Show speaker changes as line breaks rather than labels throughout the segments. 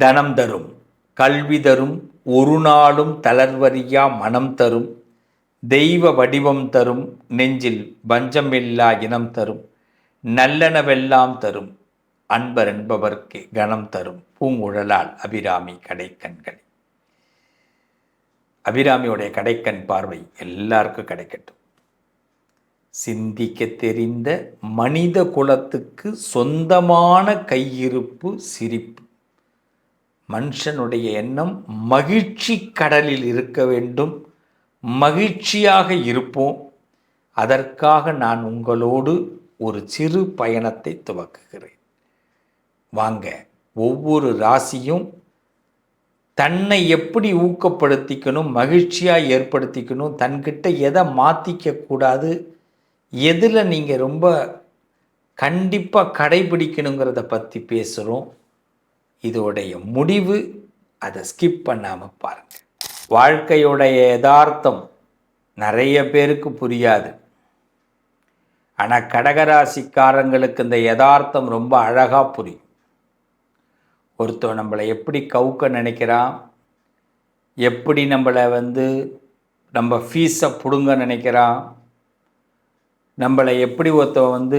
தனம் தரும், கல்வி தரும், ஒரு நாளும் தளர்வறியா மனம் தரும், தெய்வ வடிவம் தரும், நெஞ்சில் பஞ்சமில்லா இனம் தரும், நல்லனவெல்லாம் தரும், அன்பர் என்பவர்க்கு கணம் தரும், பூங்குழலால் அபிராமி கடைக்கண்கள். அபிராமியோடைய கடைக்கண் பார்வை எல்லாருக்கும் கிடைக்கட்டும். சிந்திக்க தெரிந்த மனித குலத்துக்கு சொந்தமான கையிருப்பு சிரிப்பு. மனுஷனுடைய எண்ணம் மகிழ்ச்சி கடலில் இருக்க வேண்டும், மகிழ்ச்சியாக இருப்போம். அதற்காக நான் உங்களோடு ஒரு சிறு பயணத்தை துவக்குகிறேன். வாங்க, ஒவ்வொரு ராசியும் தன்னை எப்படி ஊக்கப்படுத்திக்கணும், மகிழ்ச்சியாக ஏற்படுத்திக்கணும், தன்கிட்ட எதை மாற்றிக்க கூடாது, எதில் நீங்கள் ரொம்ப கண்டிப்பாக கடைபிடிக்கணுங்கிறத பற்றி பேசுகிறோம். இதோடைய முடிவு அதை ஸ்கிப் பண்ணாமல் பாருங்கள். வாழ்க்கையோடைய யதார்த்தம் நிறைய பேருக்கு புரியாது. ஆனால் கடகராசிக்காரங்களுக்கு இந்த யதார்த்தம் ரொம்ப அழகாக புரியும். ஒருத்தர் நம்மளை எப்படி கவுக்க நினைக்கிறான், எப்படி நம்மளை நம்ம ஃபீஸை பிடுங்க நினைக்கிறான், நம்மளை எப்படி ஒருத்தன்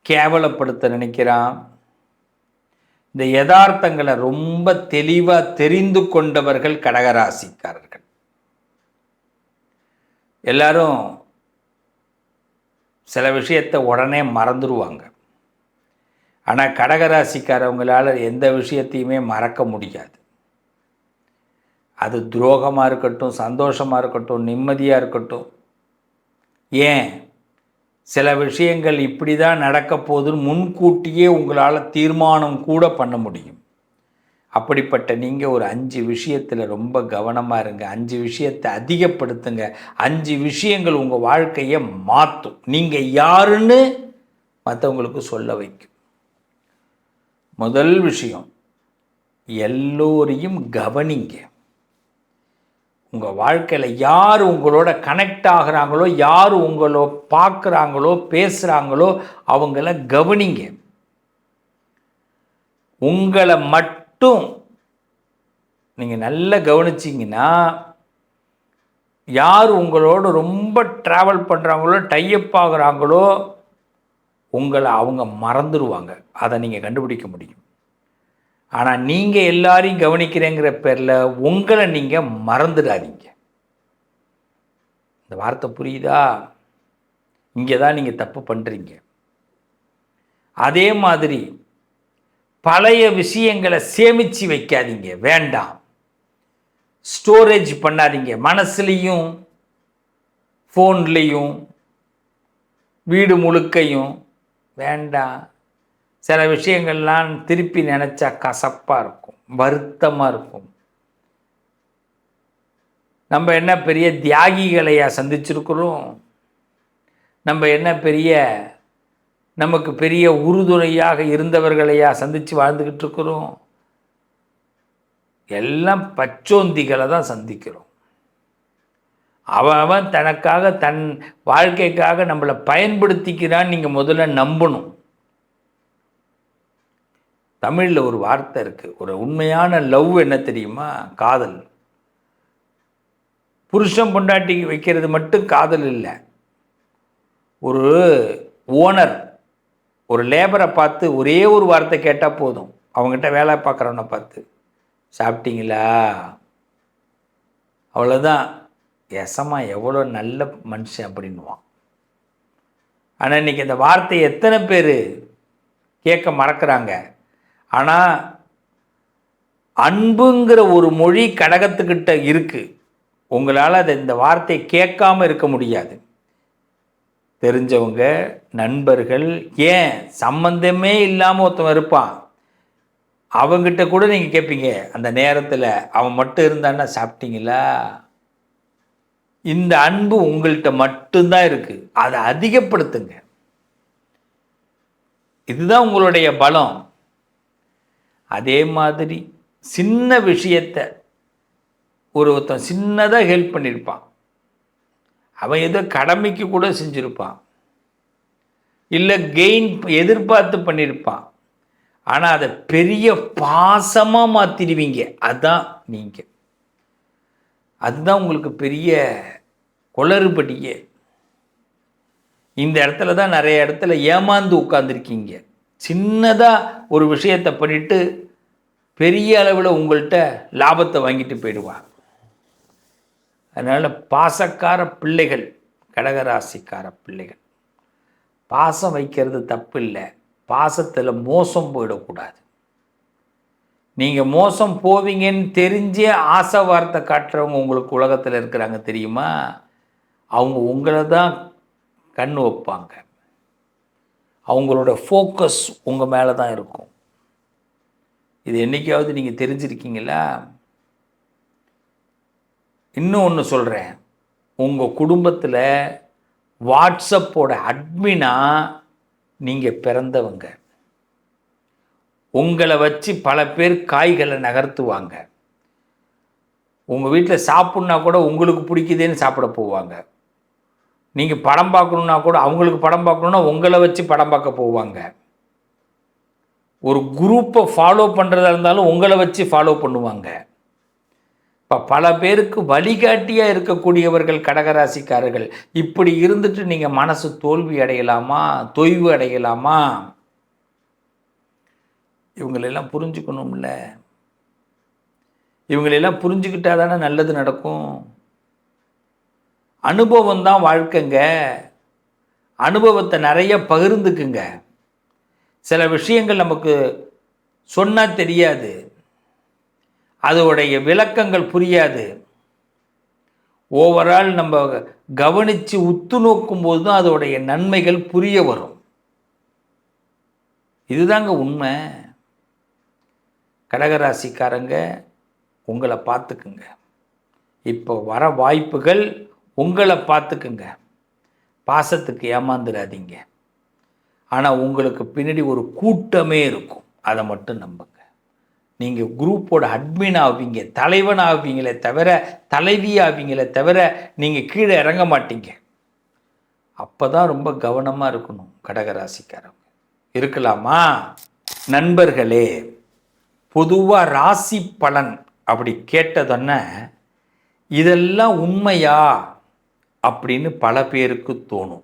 கேவலப்படுத்த நினைக்கிறான், இந்த யதார்த்தங்களை ரொம்ப தெளிவாக தெரிந்து கொண்டவர்கள் கடகராசிக்காரர்கள். எல்லாரும் சில விஷயத்தை உடனே மறந்துடுவாங்க. ஆனால் கடகராசிக்காரவங்களால் எந்த விஷயத்தையுமே மறக்க முடியாது. அது துரோகமாக இருக்கட்டும், சந்தோஷமாக இருக்கட்டும், நிம்மதியாக இருக்கட்டும். ஏன் சில விஷயங்கள் இப்படி தான் நடக்க போகுதுன்னு முன்கூட்டியே உங்களால் தீர்மானம் கூட பண்ண முடியும். அப்படிப்பட்ட நீங்கள் ஒரு 5 விஷயத்தில் ரொம்ப கவனமாக இருங்க. 5 விஷயத்தை அதிகப்படுத்துங்க. 5 விஷயங்கள் உங்கள் வாழ்க்கையை மாற்றும். நீங்கள் யாருன்னு மற்றவங்களுக்கு சொல்ல வைக்கும். முதல் விஷயம், எல்லோரையும் கவனிங்க. உங்கள் வாழ்க்கையில் யார் உங்களோட கனெக்ட் ஆகிறாங்களோ, யார் உங்களோ பார்க்குறாங்களோ, பேசுகிறாங்களோ, அவங்கள கவனிங்க. உங்களை மட்டும் நீங்கள் நல்லா கவனிச்சிங்கன்னா, யார் உங்களோட ரொம்ப ட்ராவல் பண்ணுறாங்களோ, டைப் ஆகுறாங்களோ, உங்களை அவங்க மறந்துடுவாங்க. அதை நீங்கள் கண்டுபிடிக்க முடியும். ஆனால் நீங்கள் எல்லாரையும் கவனிக்கிறேங்கிற பேரில் உங்களை நீங்கள் மறந்துடாதீங்க. இந்த வார்த்தை புரியுதா? இங்கே தான் நீங்கள் தப்பு பண்ணுறீங்க. அதே மாதிரி பழைய விஷயங்களை சேமித்து வைக்காதீங்க, வேண்டாம். ஸ்டோரேஜ் பண்ணாதீங்க. மனசுலேயும் ஃபோன்லேயும் வீடு முழுக்கையும் வேண்டாம். சில விஷயங்கள்லாம் திருப்பி நினச்சா கசப்பாக இருக்கும், வருத்தமாக இருக்கும். நம்ம என்ன பெரிய தியாகிகளையா சந்திச்சிருக்கிறோம்? நம்ம என்ன நமக்கு பெரிய உறுதுணையாக இருந்தவர்களையா சந்தித்து வாழ்ந்துக்கிட்டு இருக்கிறோம்? எல்லாம் பச்சோந்திகளை தான் சந்திக்கிறோம். அவன் தனக்காக, தன் வாழ்க்கைக்காக நம்மளை பயன்படுத்திக்கிறான்னு நீங்கள் முதல்ல நம்பணும். தமிழில் ஒரு வார்த்தை இருக்குது, ஒரு உண்மையான லவ் என்ன தெரியுமா? காதல். புருஷன் பொண்டாட்டிக்கு வைக்கிறது மட்டும் காதல் இல்லை. ஒரு ஓனர் ஒரு லேபரை பார்த்து ஒரே ஒரு வார்த்தை கேட்டால் போதும். அவங்ககிட்ட வேலை பார்க்குறவனை பார்த்து, சாப்பிட்டீங்களா? அவ்வளோதான். எசமா எவ்வளோ நல்ல மனுஷன் அப்படின்வான். ஆனால் இன்றைக்கி இந்த வார்த்தையை எத்தனை பேர் கேட்க மறக்கிறாங்க. ஆனால் அன்புங்கிற ஒரு மொழி கடகத்துக்கிட்ட இருக்குது. உங்களால் அதை இந்த வார்த்தையை கேட்காமல் இருக்க முடியாது. தெரிஞ்சவங்க, நண்பர்கள், ஏன் சம்பந்தமே இல்லாமல் ஒருத்தவன் இருப்பான், அவங்ககிட்ட கூட நீங்கள் கேட்பீங்க. அந்த நேரத்தில் அவன் மட்டும் இருந்தான்னா, சாப்பிட்டீங்களா? இந்த அன்பு உங்கள்கிட்ட மட்டும்தான் இருக்குது. அதை அதிகப்படுத்துங்க. இதுதான் உங்களுடைய பலம். அதே மாதிரி சின்ன விஷயத்தை ஒருத்தன் சின்னதாக ஹெல்ப் பண்ணியிருப்பான், அவன் ஏதோ கடமைக்கு கூட செஞ்சுருப்பான், இல்லை கெயின் எதிர்பார்த்து பண்ணியிருப்பான். ஆனால் அதை பெரிய பாசமாக மாற்றிடுவீங்க. அதுதான் நீங்கள், அதுதான் உங்களுக்கு பெரிய குளறுபடியே. இந்த இடத்துல தான் நிறைய இடத்துல ஏமாந்து உட்காந்துருக்கீங்க. சின்னதாக ஒரு விஷயத்தை பண்ணிவிட்டு பெரிய அளவில் உங்கள்கிட்ட லாபத்தை வாங்கிட்டு போயிடுவாங்க. அதனால் பாசக்கார பிள்ளைகள், கடகராசிக்கார பிள்ளைகள், பாசம் வைக்கிறது தப்பு இல்லை, பாசத்தில் மோசம் போயிடக்கூடாது. நீங்கள் மோசம் போவீங்கன்னு தெரிஞ்சே ஆசை வார்த்தை காட்டுறவங்க உங்களுக்கு உலகத்தில் இருக்கிறாங்க தெரியுமா? அவங்க உங்களை தான் கண் வைப்பாங்க. அவங்களோட ஃபோக்கஸ் உங்கள் மேலே தான் இருக்கும். இது என்றைக்காவது நீங்கள் தெரிஞ்சிருக்கீங்களா? இன்னும் ஒன்று சொல்கிறேன், உங்கள் குடும்பத்தில் வாட்ஸ்அப்போட அட்மினாக நீங்கள் பிறந்தவங்க. உங்களை வச்சு பல பேர் காய்களை நகர்த்துவாங்க. உங்கள் வீட்டில் சாப்பிட்னா கூட உங்களுக்கு பிடிக்குதேன்னு சாப்பிட போவாங்க. நீங்கள் படம் பார்க்கணுன்னா கூட அவங்களுக்கு படம் பார்க்கணுன்னா உங்களை வச்சு படம் பார்க்க போவாங்க. ஒரு குரூப்பை ஃபாலோ பண்ணுறதா இருந்தாலும் உங்களை வச்சு ஃபாலோ பண்ணுவாங்க. இப்போ பல பேருக்கு வழிகாட்டியாக இருக்கக்கூடியவர்கள் கடகராசிக்காரர்கள். இப்படி இருந்துட்டு நீங்கள் மனசு தோல்வி அடையலாமா, தொய்வு அடையலாமா? இவங்களெல்லாம் புரிஞ்சுக்கணும்ல. இவங்களெல்லாம் புரிஞ்சுக்கிட்டா தானே நல்லது நடக்கும். அனுபவம் தான் வாழ்க்கைங்க. அனுபவத்தை நிறைய பகிர்ந்துக்குங்க. சில விஷயங்கள் நமக்கு சொன்னால் தெரியாது, அதோடைய விளக்கங்கள் புரியாது. ஓவரால் நம்ம கவனித்து உத்து நோக்கும்போது தான் அதோடைய நன்மைகள் புரிய வரும். இதுதாங்க உண்மை. கடகராசிக்காரங்க, உங்களை பார்த்துக்குங்க. இப்போ வர வாய்ப்புகள் உங்களை பார்த்துக்குங்க. பாசத்துக்கு ஏமாந்துடாதீங்க. ஆனால் உங்களுக்கு பின்னாடி ஒரு கூட்டமே இருக்கும், அதை மட்டும் நம்புங்க. நீங்கள் குரூப்போட அட்மின் ஆவீங்க, தலைவன் ஆவீங்களே தவிர, தலைவி ஆவீங்களே தவிர நீங்கள் கீழே இறங்க மாட்டீங்க. அப்போ தான் ரொம்ப கவனமாக இருக்கணும் கடகராசிக்காரங்க. இருக்கலாமா? நண்பர்களே, பொதுவாக ராசி பலன் அப்படி கேட்டதுன்னா இதெல்லாம் உண்மையா அப்படின்னு பல பேருக்கு தோணும்.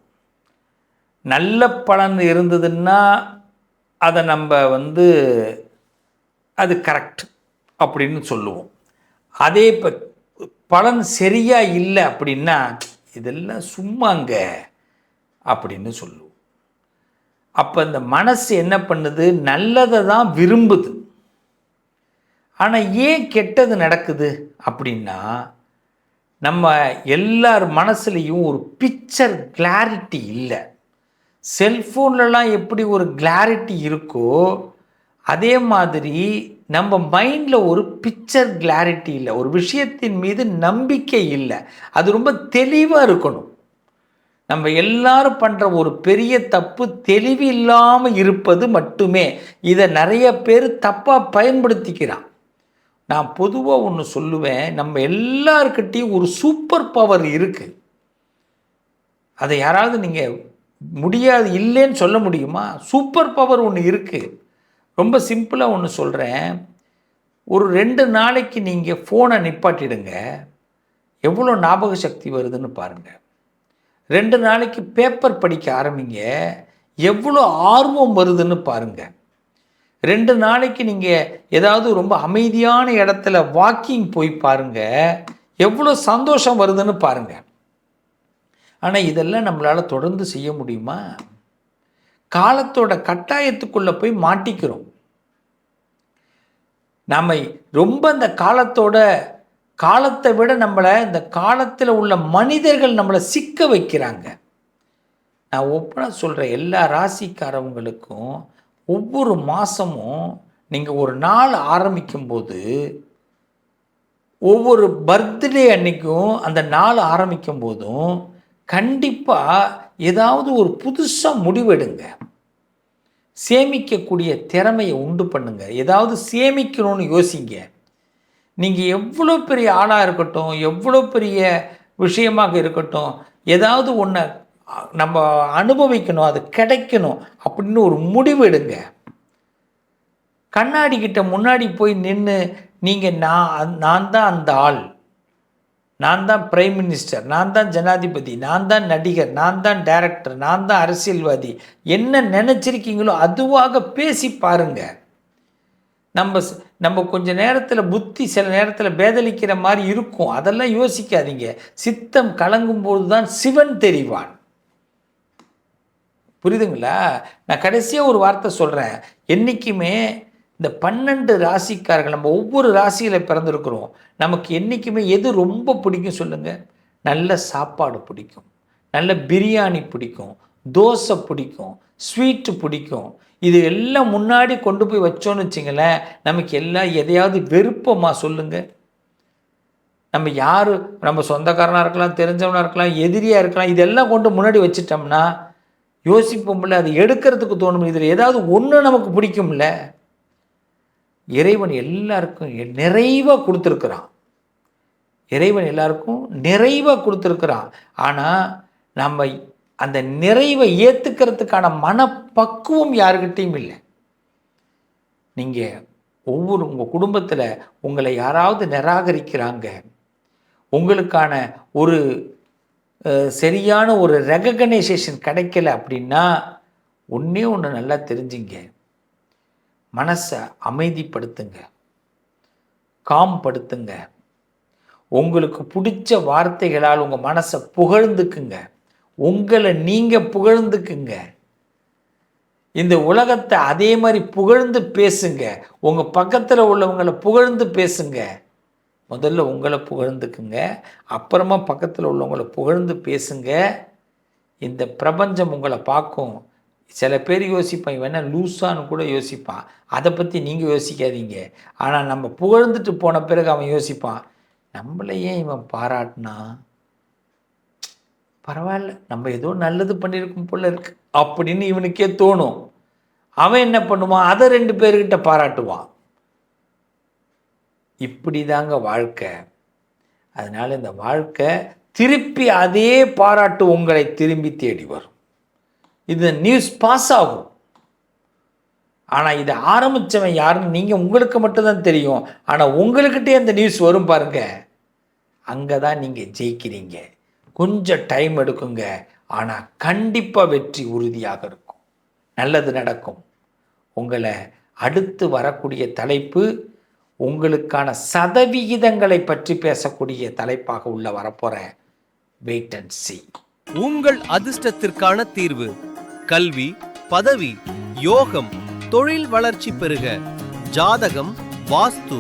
நல்ல பலன் இருந்ததுன்னா அதை நம்ம அது கரெக்ட் அப்படின்னு சொல்லுவோம். அதே இப்போ பலன் சரியாக இல்லை அப்படின்னா இதெல்லாம் சும்மாங்க அப்படின்னு சொல்லுவோம். அப்போ இந்த மனசு என்ன பண்ணுது? நல்லதை தான் விரும்புது. ஆனால் ஏன் கெட்டது நடக்குது அப்படின்னா, நம்ம எல்லார் மனசுலேயும் ஒரு பிக்சர் கிளாரிட்டி இல்லை. செல்ஃபோன்லலாம் எப்படி ஒரு கிளாரிட்டி இருக்கோ அதே மாதிரி நம்ம மைண்டில் ஒரு பிக்சர் கிளாரிட்டி இல்லை. ஒரு விஷயத்தின் மீது நம்பிக்கை இல்லை. அது ரொம்ப தெளிவாக இருக்கணும். நம்ம எல்லாரும் பண்ணுற ஒரு பெரிய தப்பு தெளிவு இல்லாமல் இருப்பது மட்டுமே. இதை நிறைய பேர் தப்பாக பயன்படுத்திக்கிறான். நான் பொதுவாக ஒன்று சொல்லுவேன், நம்ம எல்லாருக்கிட்டையும் ஒரு சூப்பர் பவர் இருக்குது. அதை யாராவது நீங்கள் முடியாது இல்லைன்னு சொல்ல முடியுமா? சூப்பர் பவர் ஒன்று இருக்குது. ரொம்ப சிம்பிளாக ஒன்று சொல்கிறேன். ஒரு 2 நாளைக்கு நீங்கள் ஃபோனை நிப்பாட்டிடுங்க, எவ்வளோ ஞாபக சக்தி வருதுன்னு பாருங்கள். 2 நாளைக்கு பேப்பர் படிக்க ஆரம்பிங்க, எவ்வளோ ஆர்வம் வருதுன்னு பாருங்கள். 2 நாளைக்கு நீங்கள் ஏதாவது ரொம்ப அமைதியான இடத்துல வாக்கிங் போய் பாருங்கள், எவ்வளோ சந்தோஷம் வருதுன்னு பாருங்கள். ஆனால் இதெல்லாம் நம்மளால் தொடர்ந்து செய்ய முடியுமா? காலத்தோட கட்டாயத்துக்குள்ளே போய் மாட்டிக்கிறோம். நாம் ரொம்ப இந்த காலத்தை விட நம்மளை இந்த காலத்தில் உள்ள மனிதர்கள் நம்மளை சிக்க வைக்கிறாங்க. நான் ஓப்பனாக சொல்கிறேன், எல்லா ராசிக்காரவங்களுக்கும் ஒவ்வொரு மாதமும் நீங்கள் ஒரு நாள் ஆரம்பிக்கும்போது, ஒவ்வொரு பர்த்டே அன்னைக்கும் அந்த நாள் ஆரம்பிக்கும் போதும் கண்டிப்பாக ஏதாவது ஒரு புதுசாக முடிவெடுங்க. சேமிக்கக்கூடிய திறமையை உண்டு பண்ணுங்க. ஏதாவது சேமிக்கணும்னு யோசிங்க. நீங்கள் எவ்வளோ பெரிய ஆளாக இருக்கட்டும், எவ்வளோ பெரிய விஷயமாக இருக்கட்டும், ஏதாவது ஒன்று நம்ம அனுபவிக்கணும், அது கிடைக்கணும் அப்படின்னு ஒரு முடிவு எடுங்க. கண்ணாடி கிட்ட முன்னாடி போய் நின்று நீங்கள் நான் தான் அந்த ஆள், நான் தான் பிரைம் மினிஸ்டர், நான் தான் ஜனாதிபதி, நான் தான் நடிகர், நான் தான் டைரக்டர், நான் தான் அரசியல்வாதி, என்ன நினச்சிருக்கீங்களோ அதுவாக பேசி பாருங்க. நம்ம கொஞ்ச நேரத்தில் புத்தி சில நேரத்தில் பேதலிக்கிற மாதிரி இருக்கும், அதெல்லாம் யோசிக்காதீங்க. சித்தம் கலங்கும்போது தான் சிவன் தெரிவான். புரியுதுங்களா? நான் கடைசியாக ஒரு வார்த்தை சொல்கிறேன். என்றைக்குமே இந்த 12 ராசிக்காரர்கள், நம்ம ஒவ்வொரு ராசியில் பிறந்திருக்கிறோம். நமக்கு என்றைக்குமே எது ரொம்ப பிடிக்கும் சொல்லுங்கள்? நல்ல சாப்பாடு பிடிக்கும், நல்ல பிரியாணி பிடிக்கும், தோசை பிடிக்கும், ஸ்வீட்டு பிடிக்கும். இது எல்லாம் முன்னாடி கொண்டு போய் வச்சோன்னு வச்சிங்களேன், நமக்கு எல்லாம் எதையாவது வெறுப்பமா சொல்லுங்கள்? நம்ம யார், நம்ம சொந்தக்காரனாக இருக்கலாம், தெரிஞ்சவனாக இருக்கலாம், எதிரியாக இருக்கலாம், இதெல்லாம் கொண்டு முன்னாடி வச்சிட்டோம்னா யோசிப்போம்ல, அது எடுக்கிறதுக்கு தோணும். இதில் ஏதாவது ஒன்று நமக்கு பிடிக்கும்ல. இறைவன் எல்லாருக்கும் நிறைவாக கொடுத்துருக்குறான். இறைவன் எல்லாருக்கும் நிறைவாக கொடுத்துருக்குறான். ஆனால் நம்ம அந்த நிறைவை ஏற்றுக்கிறதுக்கான மனப்பக்குவம் யாருக்கிட்டையும் இல்லை. நீங்கள் உங்கள் குடும்பத்தில் உங்களை யாராவது நிராகரிக்கிறாங்க, உங்களுக்கான ஒரு சரியான ஒரு ரெகக்னைசேஷன் கிடைக்கல அப்படின்னா ஒன்றே ஒன்று நல்லா தெரிஞ்சுங்க. மனசை அமைதிப்படுத்துங்க, காம்படுத்துங்க. உங்களுக்கு பிடிச்ச வார்த்தைகளால் உங்கள் மனசை புகழ்ந்துக்குங்க, உங்களை நீங்கள் புகழ்ந்துக்குங்க. இந்த உலகத்தை அதே மாதிரி புகழ்ந்து பேசுங்க. உங்கள் பக்கத்தில் உள்ளவங்களை புகழ்ந்து பேசுங்க. முதல்ல உங்களை புகழ்ந்துக்குங்க, அப்புறமா பக்கத்தில் உள்ளவங்களை புகழ்ந்து பேசுங்க. இந்த பிரபஞ்சம் உங்களை பார்க்கும். சில பேர் யோசிப்பான், இவன் லூஸான்னு கூட யோசிப்பான். அதை பற்றி நீங்கள் யோசிக்காதீங்க. ஆனால் நம்ம புகழ்ந்துட்டு போன பிறகு அவன் யோசிப்பான், நம்மளை ஏன் இவன் பாராட்டினா, பரவாயில்ல நம்ம ஏதோ நல்லது பண்ணியிருக்கும் போல இருக்கு அப்படின்னு இவனுக்கே தோணும். அவன் என்ன பண்ணுவான், அதை 2 பேர்கிட்ட பாராட்டுவான். இப்படி தாங்க வாழ்க்கை. அதனால் இந்த வாழ்க்கை திருப்பி அதே பாராட்டு உங்களை திரும்பி தேடி வரும். இது நியூஸ் பாஸ் ஆகும். ஆனால் இதை ஆரம்பித்தவன் யாருன்னு நீங்கள் உங்களுக்கு மட்டும்தான் தெரியும். ஆனால் உங்கள்கிட்டே அந்த நியூஸ் வரும் பாருங்க, அங்கே தான் நீங்கள் ஜெயிக்கிறீங்க. கொஞ்சம் டைம் எடுக்குங்க, ஆனால் கண்டிப்பாக வெற்றி உறுதியாக இருக்கும், நல்லது நடக்கும். உங்களை அடுத்து வரக்கூடிய தலைப்பு உங்களுக்கான சதவிகிதங்களை பற்றி பேசக்கூடிய தலைப்பாக உள்ள வரப்போகிறேன். Wait and see.
உங்கள் அதிர்ஷ்டத்திற்கான தீர்வு: கல்வி, பதவி, யோகம், தொழில் வளர்ச்சி பெருக, ஜாதகம், வாஸ்து,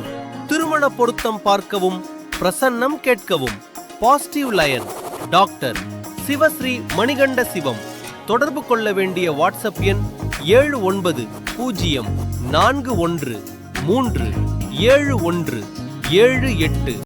திருமண பொருத்தம் பார்க்கவும், பிரசன்னம் கேட்கவும். Positive lion doctor Sivasri Manikanda Sivam. தொடர்பு கொள்ள வேண்டிய வாட்ஸ்அப் எண் 7904137178.